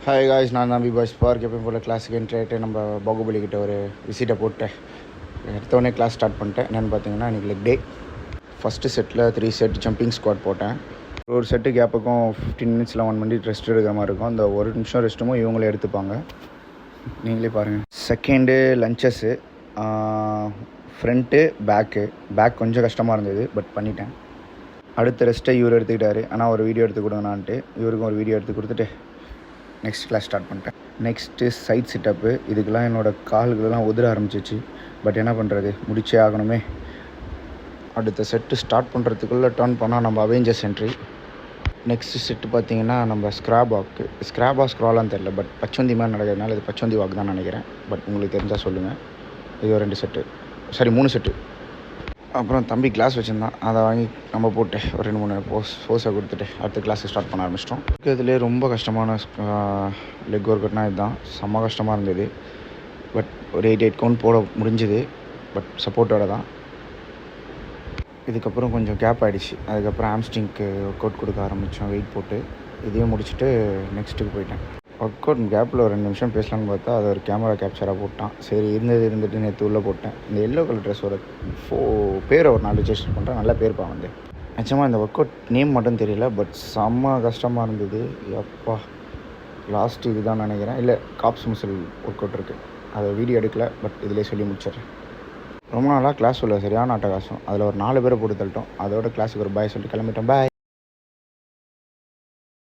Hi guys, நான் தான் boys park எப்பயும் போல் கிளாஸுக்கு என்ட்ரி ஆகிட்டு நம்ம பாகுபலிக்கிட்ட ஒரு விசிட்டை போட்டு எடுத்தோடனே கிளாஸ் ஸ்டார்ட் பண்ணிட்டேன். என்னென்னு பார்த்தீங்கன்னா இன்றைக்கி leg day. First settle 3 set jumping squad போட்டேன். ஒரு செட்டு கேப்புக்கும் 15 மினிட்ஸில் 1 மினிட் ரெஸ்ட் எடுக்கிற மாதிரி இருக்கும். அந்த 1 நிமிஷம் ரெஸ்ட்டுமோ இவங்களே எடுத்துப்பாங்க, நீங்களே பாருங்கள். செகண்டு லஞ்சஸ்ஸு, ஃப்ரண்ட்டு பேக் கொஞ்சம் கஷ்டமாக இருந்தது, பட் பண்ணிட்டேன். அடுத்த ரெஸ்ட்டை இவர் எடுத்துக்கிட்டாரு. ஆனால் ஒரு வீடியோ எடுத்து கொடுங்கண்ணான்ட்டு இவருக்கும் ஒரு வீடியோ எடுத்து கொடுத்துட்டு நெக்ஸ்ட் கிளாஸ் ஸ்டார்ட் பண்ணிட்டேன். Next side setup. இதுக்கெல்லாம் என்னோடய கால்களெல்லாம் உதிர ஆரம்பிச்சிச்சு, பட் என்ன பண்ணுறது, முடிச்சே ஆகணுமே. அடுத்த செட்டு ஸ்டார்ட் பண்ணுறதுக்குள்ளே டர்ன் பண்ணால் நம்ம அவெஞ்சர்ஸ் என்ட்ரி. நெக்ஸ்ட்டு செட்டு பார்த்திங்கன்னா நம்ம ஸ்க்ராபாக ஸ்க்ராலான்னு தெரில, பட் பச்சோந்தி மாதிரி நடக்கிறதுனால இது பச்சோந்தி வாக்கு தான் நினைக்கிறேன். பட் உங்களுக்கு தெரிஞ்சால் சொல்லுங்கள். இது ஒரு 3 செட்டு. அப்புறம் தம்பி கிளாஸ் வச்சுருந்தான், அதை வாங்கி நம்ம போட்டு ஒரு 2-3 போஸை கொடுத்துட்டு அடுத்த கிளாஸை ஸ்டார்ட் பண்ண ஆரம்பிச்சிட்டோம். இதுலேயே ரொம்ப கஷ்டமான லெக் ஒர்க் அவுட்னா இதுதான். செம்ம கஷ்டமாக இருந்தது, பட் ஒரு 8 கவுண்ட் போட முடிஞ்சுது, பட் சப்போர்ட்டோட தான். இதுக்கப்புறம் கொஞ்சம் கேப் ஆகிடுச்சு. அதுக்கப்புறம் ஆம்ஸ்ட்ரிங்க்கு ஒர்க் அவுட் கொடுக்க ஆரம்பித்தோம் வெயிட் போட்டு. இதையும் முடிச்சுட்டு நெக்ஸ்ட்டுக்கு போயிட்டேன். ஒர்க் அவுட் கேப்பில் ஒரு 2 நிமிஷம் பேசலான்னு பார்த்தா அது ஒரு கேமரா கேப்சராக போட்டான். சரி இருந்துட்டு நேற்று உள்ளே போட்டேன். இந்த எல்லோ கலர் ட்ரெஸ்ஸோட பேரை ஒரு 4 ரெஜிஸ்டர் பண்ணுறேன். நல்ல பேர்ப்பா வந்து. நிச்சயமாக இந்த ஒர்க் அவுட் நேம் மட்டும் தெரியல, பட் செம்ம கஷ்டமாக இருந்தது. எப்பா லாஸ்ட் இது தான் நினைக்கிறேன். இல்லை காப்ஸ் மசில் ஒர்க் அவுட் இருக்குது, அதை வீடியோ எடுக்கல, பட் இதிலே சொல்லி முடிச்சிடுறேன். ரொம்ப நாளாக கிளாஸ் உள்ள சரியான அட்டகாசம். அதில் ஒரு 4 பேரை போட்டு தள்ளிட்டோம். அதோட கிளாஸுக்கு ஒரு பாய் சொல்லிட்டு கிளம்பிட்டோம். பாய்.